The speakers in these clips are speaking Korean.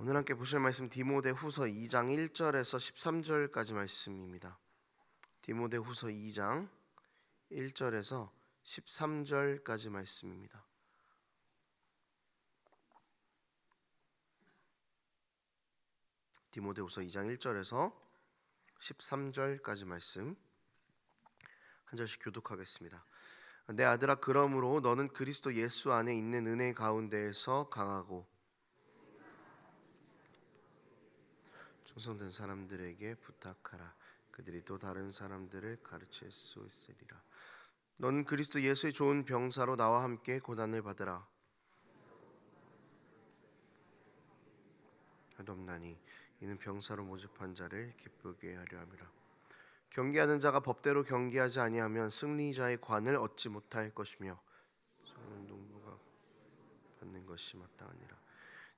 오늘 함께 보실 말씀 디모데후서 2장 1절에서 13절까지 말씀입니다. 디모데후서 2장 1절에서 13절까지 말씀입니다. 디모데후서 2장 1절에서 13절까지 말씀 한 절씩 교독하겠습니다. 내 아들아, 그러므로 너는 그리스도 예수 안에 있는 은혜 가운데에서 강하고 충성된 사람들에게 부탁하라. 그들이 또 다른 사람들을 가르칠 수 있으리라. 너는 그리스도 예수의 좋은 병사로 나와 함께 고난을 받으라. 하옵나니 이는 병사로 모집한 자를 기쁘게 하려 함이라. 경계하는 자가 법대로 경계하지 아니하면 승리자의 관을 얻지 못할 것이며 성은 농부가 받는 것이 마땅하니라.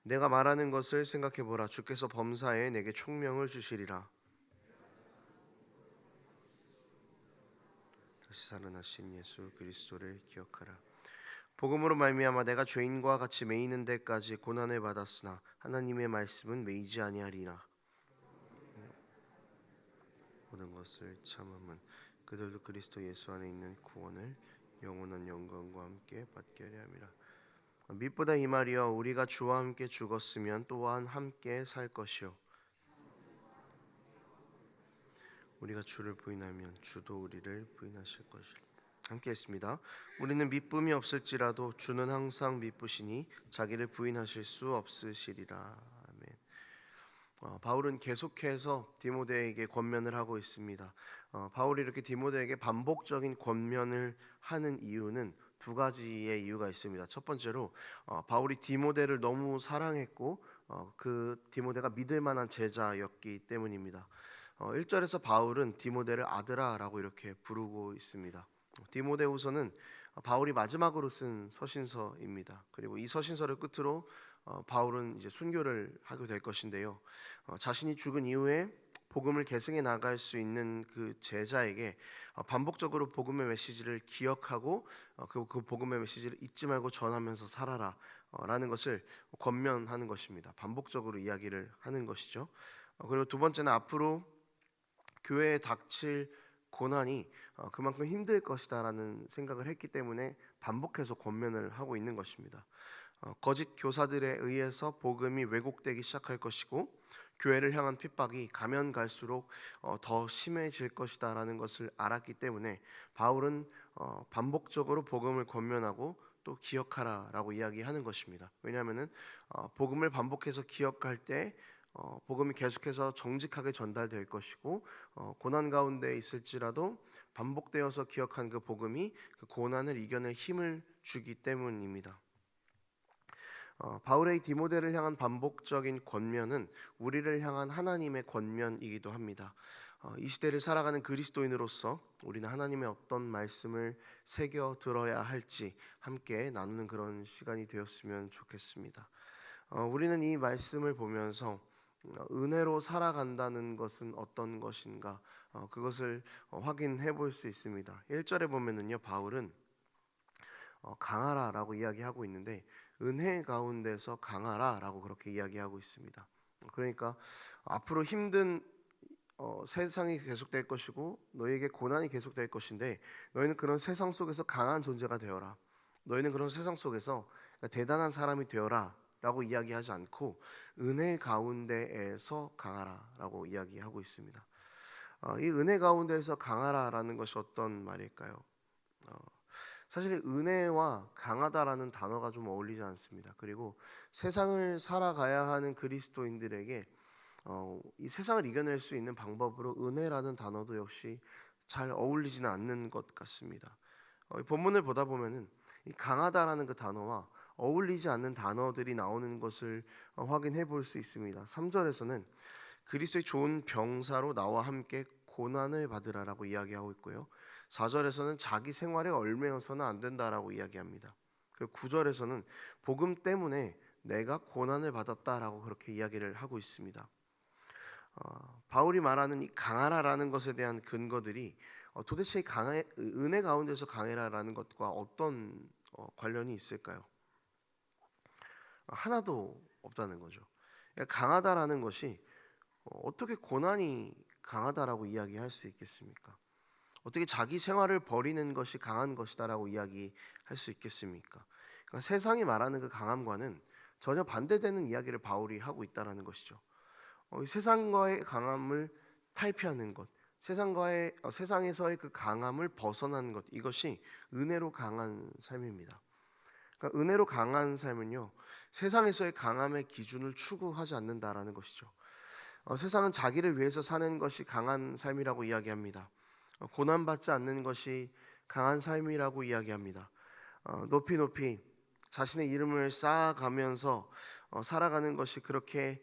내가 말하는 것을 생각해 보라. 주께서 범사에 내게 총명을 주시리라. 다시 살아나신 예수 그리스도를 기억하라. 복음으로 말미암아 내가 죄인과 같이 매이는 데까지 고난을 받았으나 하나님의 말씀은 매이지 아니하리라. 모든 것을 참음은 그들도 그리스도 예수 안에 있는 구원을 영원한 영광과 함께 받게 하려 함이라. 밑보다 이 말이여, 우리가 주와 함께 죽었으면 또한 함께 살 것이요 우리가 주를 부인하면 주도 우리를 부인하실 것이라. 함께 했습니다. 우리는 미쁨이 없을지라도 주는 항상 미쁘시니 자기를 부인하실 수 없으시리라. 아멘. 바울은 계속해서 디모데에게 권면을 하고 있습니다. 바울이 이렇게 디모데에게 반복적인 권면을 하는 이유는 두 가지의 이유가 있습니다. 첫 번째로 바울이 디모데를 너무 사랑했고 그 디모데가 믿을 만한 제자였기 때문입니다. 1절에서 바울은 디모데를 아들아라고 이렇게 부르고 있습니다. 디모데후서는 바울이 마지막으로 쓴 서신서입니다. 그리고 이 서신서를 끝으로 바울은 이제 순교를 하게 될 것인데요. 자신이 죽은 이후에 복음을 계승해 나갈 수 있는 그 제자에게 반복적으로 복음의 메시지를 기억하고 그 복음의 메시지를 잊지 말고 전하면서 살아라 라는 것을 권면하는 것입니다. 반복적으로 이야기를 하는 것이죠. 그리고 두 번째는 앞으로 교회에 닥칠 고난이 그만큼 힘들 것이다라는 생각을 했기 때문에 반복해서 권면을 하고 있는 것입니다. 거짓 교사들에 의해서 복음이 왜곡되기 시작할 것이고 교회를 향한 핍박이 가면 갈수록 더 심해질 것이다라는 것을 알았기 때문에 바울은 반복적으로 복음을 권면하고 또 기억하라라고 이야기하는 것입니다. 왜냐하면은 복음을 반복해서 기억할 때 복음이 계속해서 정직하게 전달될 것이고 고난 가운데 있을지라도 반복되어서 기억한 그 복음이 그 고난을 이겨낼 힘을 주기 때문입니다. 바울의 디모데를 향한 반복적인 권면은 우리를 향한 하나님의 권면이기도 합니다. 이 시대를 살아가는 그리스도인으로서 우리는 하나님의 어떤 말씀을 새겨 들어야 할지 함께 나누는 그런 시간이 되었으면 좋겠습니다. 우리는 이 말씀을 보면서 은혜로 살아간다는 것은 어떤 것인가 그것을 확인해 볼 수 있습니다. 1절에 보면은요, 바울은 강하라라고 이야기하고 있는데 은혜 가운데서 강하라라고 그렇게 이야기하고 있습니다. 그러니까 앞으로 힘든 세상이 계속될 것이고 너희에게 고난이 계속될 것인데 너희는 그런 세상 속에서 강한 존재가 되어라. 너희는 그런 세상 속에서 대단한 사람이 되어라 라고 이야기하지 않고 은혜 가운데에서 강하라라고 이야기하고 있습니다. 이 은혜 가운데에서 강하라라는 것이 어떤 말일까요? 사실 은혜와 강하다라는 단어가 좀 어울리지 않습니다. 그리고 세상을 살아가야 하는 그리스도인들에게 이 세상을 이겨낼 수 있는 방법으로 은혜라는 단어도 역시 잘 어울리지는 않는 것 같습니다. 이 본문을 보다 보면은 이 강하다라는 그 단어와 어울리지 않는 단어들이 나오는 것을 확인해 볼 수 있습니다. 3절에서는 그리스도의 좋은 병사로 나와 함께 고난을 받으라라고 이야기하고 있고요. 4절에서는 자기 생활에 얽매여서는 안 된다라고 이야기합니다. 그리고 9절에서는 복음 때문에 내가 고난을 받았다라고 그렇게 이야기를 하고 있습니다. 바울이 말하는 이 강하라라는 것에 대한 근거들이 도대체 이 은혜 가운데서 강해라라는 것과 어떤 관련이 있을까요? 하나도 없다는 거죠. 강하다라는 것이 어떻게 고난이 강하다라고 이야기할 수 있겠습니까? 어떻게 자기 생활을 버리는 것이 강한 것이다라고 이야기할 수 있겠습니까? 그러니까 세상이 말하는 그 강함과는 전혀 반대되는 이야기를 바울이 하고 있다라는 것이죠. 이 세상과의 강함을 탈피하는 것, 세상에서의 그 강함을 벗어나는 것, 이것이 은혜로 강한 삶입니다. 그러니까 은혜로 강한 삶은요, 세상에서의 강함의 기준을 추구하지 않는다라는 것이죠. 세상은 자기를 위해서 사는 것이 강한 삶이라고 이야기합니다. 고난받지 않는 것이 강한 삶이라고 이야기합니다. 높이 높이 자신의 이름을 쌓아가면서 살아가는 것이 그렇게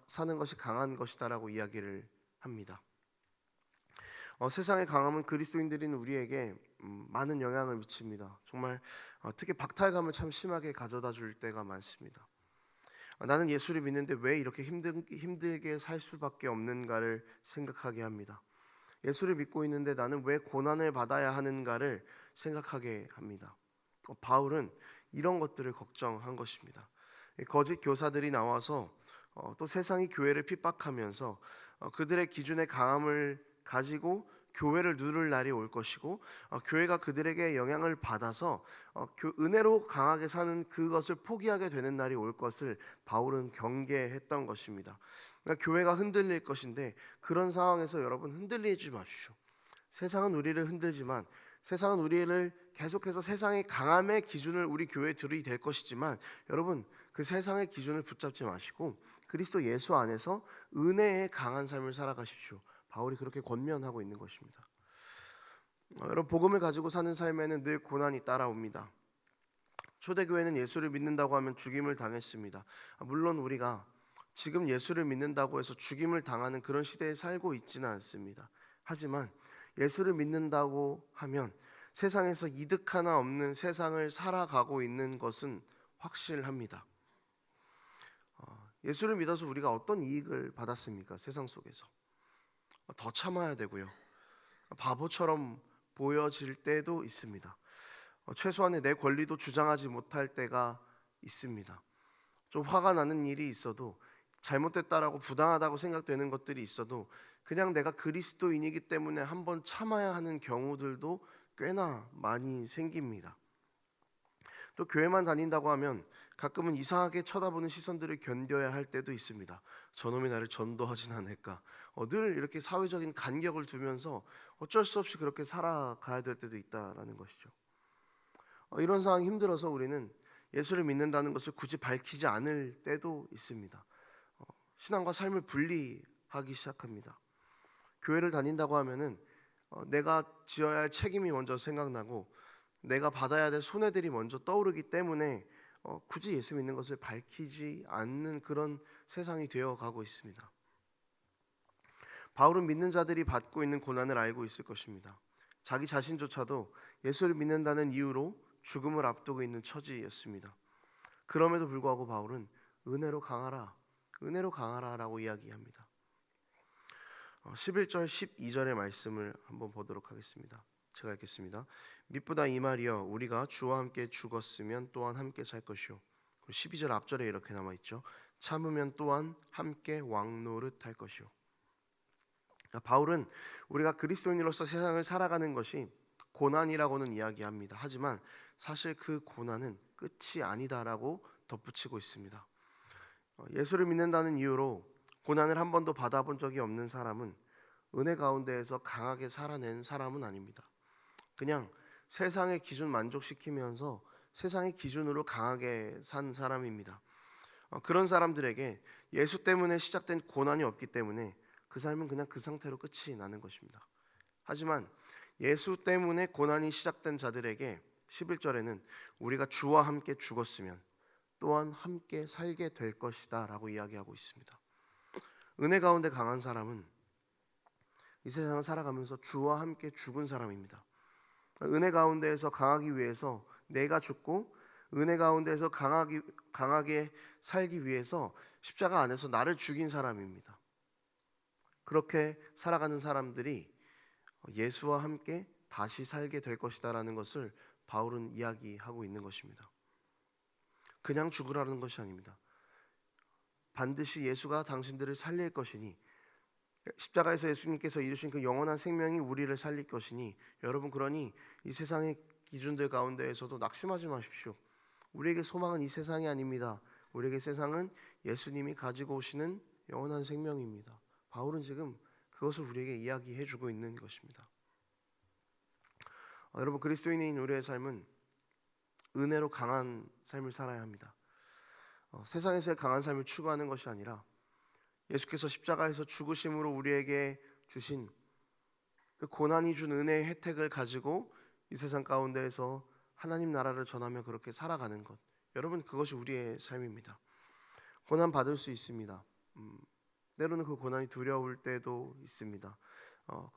사는 것이 강한 것이다라고 이야기를 합니다. 세상의 강함은 그리스도인들인 우리에게 많은 영향을 미칩니다. 정말 특히 박탈감을 참 심하게 가져다 줄 때가 많습니다. 나는 예수를 믿는데 왜 이렇게 힘들게 살 수밖에 없는가를 생각하게 합니다. 예수를 믿고 있는데 나는 왜 고난을 받아야 하는가를 생각하게 합니다. 바울은 이런 것들을 걱정한 것입니다. 거짓 교사들이 나와서 또 세상이 교회를 핍박하면서 그들의 기준의 강함을 가지고 교회를 누를 날이 올 것이고 교회가 그들에게 영향을 받아서 은혜로 강하게 사는 그것을 포기하게 되는 날이 올 것을 바울은 경계했던 것입니다. 그러니까 교회가 흔들릴 것인데 그런 상황에서 여러분 흔들리지 마십시오. 세상은 우리를 흔들지만 세상은 우리를 계속해서 세상의 강함의 기준을 우리 교회에 들이댈 것이지만 여러분 그 세상의 기준을 붙잡지 마시고 그리스도 예수 안에서 은혜의 강한 삶을 살아가십시오. 바울이 그렇게 권면하고 있는 것입니다. 여러분 복음을 가지고 사는 삶에는 늘 고난이 따라옵니다. 초대교회는 예수를 믿는다고 하면 죽임을 당했습니다. 물론 우리가 지금 예수를 믿는다고 해서 죽임을 당하는 그런 시대에 살고 있지는 않습니다. 하지만 예수를 믿는다고 하면 세상에서 이득 하나 없는 세상을 살아가고 있는 것은 확실합니다. 예수를 믿어서 우리가 어떤 이익을 받았습니까? 세상 속에서 더 참아야 되고요. 바보처럼 보여질 때도 있습니다. 최소한의 내 권리도 주장하지 못할 때가 있습니다. 좀 화가 나는 일이 있어도 잘못됐다라고 부당하다고 생각되는 것들이 있어도 그냥 내가 그리스도인이기 때문에 한번 참아야 하는 경우들도 꽤나 많이 생깁니다. 또 교회만 다닌다고 하면 가끔은 이상하게 쳐다보는 시선들을 견뎌야 할 때도 있습니다. 저놈이 나를 전도하진 않을까. 늘 이렇게 사회적인 간격을 두면서 어쩔 수 없이 그렇게 살아가야 될 때도 있다라는 것이죠. 이런 상황이 힘들어서 우리는 예수를 믿는다는 것을 굳이 밝히지 않을 때도 있습니다. 신앙과 삶을 분리하기 시작합니다. 교회를 다닌다고 하면은 내가 지어야 할 책임이 먼저 생각나고 내가 받아야 될 손해들이 먼저 떠오르기 때문에 굳이 예수 믿는 것을 밝히지 않는 그런 세상이 되어가고 있습니다. 바울은 믿는 자들이 받고 있는 고난을 알고 있을 것입니다. 자기 자신조차도 예수를 믿는다는 이유로 죽음을 앞두고 있는 처지였습니다. 그럼에도 불구하고 바울은 은혜로 강하라라고 이야기합니다. 11절 12절의 말씀을 한번 보도록 하겠습니다. 제가 읽겠습니다. mit보다 이 말이여 우리가 주와 함께 죽었으면 또한 함께 살 것이요. 12절 앞절에 이렇게 남아 있죠. 참으면 또한 함께 왕노릇할 것이요. 바울은 우리가 그리스도인으로서 세상을 살아가는 것이 고난이라고는 이야기합니다. 하지만 사실 그 고난은 끝이 아니다라고 덧붙이고 있습니다. 예수를 믿는다는 이유로 고난을 한 번도 받아본 적이 없는 사람은 은혜 가운데에서 강하게 살아낸 사람은 아닙니다. 그냥 세상의 기준 만족시키면서 세상의 기준으로 강하게 산 사람입니다. 그런 사람들에게 예수 때문에 시작된 고난이 없기 때문에 그 삶은 그냥 그 상태로 끝이 나는 것입니다. 하지만 예수 때문에 고난이 시작된 자들에게 11절에는 우리가 주와 함께 죽었으면 또한 함께 살게 될 것이다 라고 이야기하고 있습니다. 은혜 가운데 강한 사람은 이 세상을 살아가면서 주와 함께 죽은 사람입니다. 은혜 가운데에서 강하기 위해서 내가 죽고 은혜 가운데에서 강하게 살기 위해서 십자가 안에서 나를 죽인 사람입니다. 그렇게 살아가는 사람들이 예수와 함께 다시 살게 될 것이다라는 것을 바울은 이야기하고 있는 것입니다. 그냥 죽으라는 것이 아닙니다. 반드시 예수가 당신들을 살릴 것이니, 십자가에서 예수님께서 이루신 그 영원한 생명이 우리를 살릴 것이니, 여러분 그러니 이 세상의 기준들 가운데에서도 낙심하지 마십시오. 우리에게 소망은 이 세상이 아닙니다. 우리에게 세상은 예수님이 가지고 오시는 영원한 생명입니다. 바울은 지금 그것을 우리에게 이야기해 주고 있는 것입니다. 여러분, 그리스도인인 우리의 삶은 은혜로 강한 삶을 살아야 합니다. 세상에서의 강한 삶을 추구하는 것이 아니라 예수께서 십자가에서 죽으심으로 우리에게 주신 그 고난이 준 은혜의 혜택을 가지고 이 세상 가운데에서 하나님 나라를 전하며 그렇게 살아가는 것, 여러분 그것이 우리의 삶입니다. 고난 받을 수 있습니다. 때로는 그 고난이 두려울 때도 있습니다.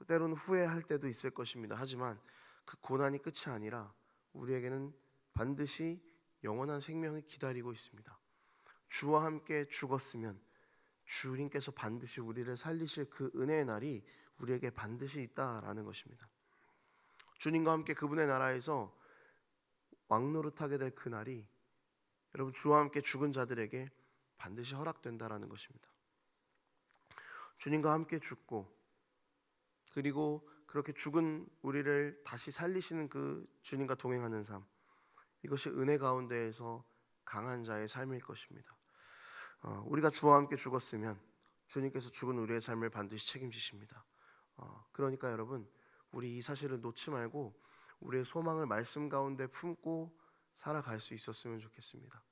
때로는 후회할 때도 있을 것입니다. 하지만 그 고난이 끝이 아니라 우리에게는 반드시 영원한 생명이 기다리고 있습니다. 주와 함께 죽었으면 주님께서 반드시 우리를 살리실 그 은혜의 날이 우리에게 반드시 있다라는 것입니다. 주님과 함께 그분의 나라에서 왕노릇하게 될 그 날이 여러분 주와 함께 죽은 자들에게 반드시 허락된다라는 것입니다. 주님과 함께 죽고 그리고 그렇게 죽은 우리를 다시 살리시는 그 주님과 동행하는 삶, 이것이 은혜 가운데에서 강한 자의 삶일 것입니다. 우리가 주와 함께 죽었으면 주님께서 죽은 우리의 삶을 반드시 책임지십니다. 그러니까 여러분, 우리 이 사실을 놓지 말고 우리의 소망을 말씀 가운데 품고 살아갈 수 있었으면 좋겠습니다.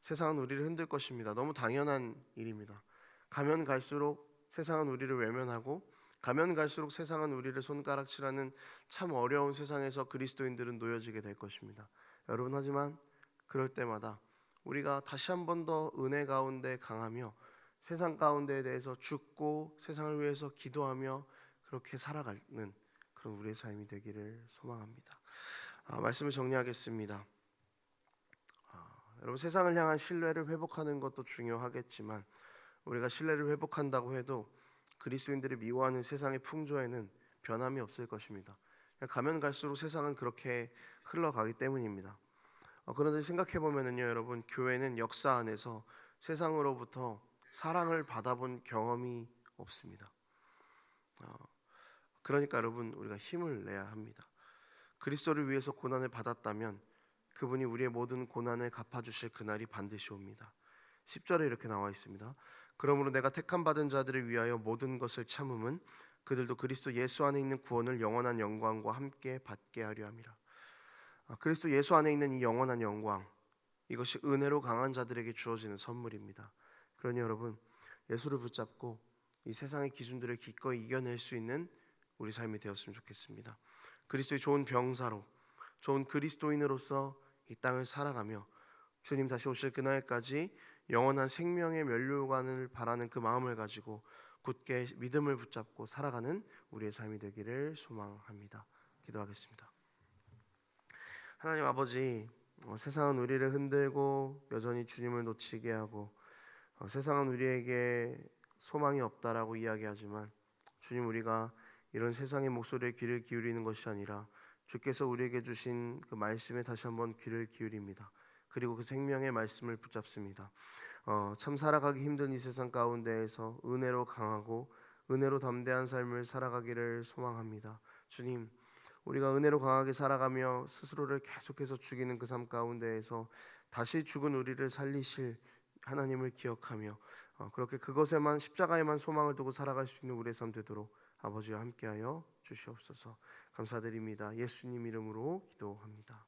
세상은 우리를 흔들 것입니다. 너무 당연한 일입니다. 가면 갈수록 세상은 우리를 외면하고 가면 갈수록 세상은 우리를 손가락질하는 참 어려운 세상에서 그리스도인들은 놓여지게 될 것입니다. 여러분, 하지만 그럴 때마다 우리가 다시 한 번 더 은혜 가운데 강하며 세상 가운데에 대해서 죽고 세상을 위해서 기도하며 그렇게 살아가는 그런 우리의 삶이 되기를 소망합니다. 말씀을 정리하겠습니다. 여러분, 세상을 향한 신뢰를 회복하는 것도 중요하겠지만 우리가 신뢰를 회복한다고 해도 그리스도인들이 미워하는 세상의 풍조에는 변함이 없을 것입니다. 가면 갈수록 세상은 그렇게 흘러가기 때문입니다. 그런데 생각해 보면은요, 여러분, 교회는 역사 안에서 세상으로부터 사랑을 받아본 경험이 없습니다. 그러니까 여러분, 우리가 힘을 내야 합니다. 그리스도를 위해서 고난을 받았다면 그분이 우리의 모든 고난을 갚아주실 그날이 반드시 옵니다. 10절에 이렇게 나와 있습니다. 그러므로 내가 택함 받은 자들을 위하여 모든 것을 참음은 그들도 그리스도 예수 안에 있는 구원을 영원한 영광과 함께 받게 하려 함이라. 그리스도 예수 안에 있는 이 영원한 영광, 이것이 은혜로 강한 자들에게 주어지는 선물입니다. 그러니 여러분, 예수를 붙잡고 이 세상의 기준들을 기꺼이 이겨낼 수 있는 우리 삶이 되었으면 좋겠습니다. 그리스도의 좋은 병사로, 좋은 그리스도인으로서 이 땅을 살아가며 주님 다시 오실 그날까지 영원한 생명의 면류관을 바라는 그 마음을 가지고 굳게 믿음을 붙잡고 살아가는 우리의 삶이 되기를 소망합니다. 기도하겠습니다. 하나님 아버지, 세상은 우리를 흔들고 여전히 주님을 놓치게 하고 세상은 우리에게 소망이 없다라고 이야기하지만 주님, 우리가 이런 세상의 목소리에 귀를 기울이는 것이 아니라 주께서 우리에게 주신 그 말씀에 다시 한번 귀를 기울입니다. 그리고 그 생명의 말씀을 붙잡습니다. 참 살아가기 힘든 이 세상 가운데에서 은혜로 강하고 은혜로 담대한 삶을 살아가기를 소망합니다. 주님, 우리가 은혜로 강하게 살아가며 스스로를 계속해서 죽이는 그 삶 가운데에서 다시 죽은 우리를 살리실 하나님을 기억하며 그렇게 그것에만, 십자가에만 소망을 두고 살아갈 수 있는 우리의 삶 되도록 아버지와 함께하여 주시옵소서. 감사드립니다. 예수님 이름으로 기도합니다.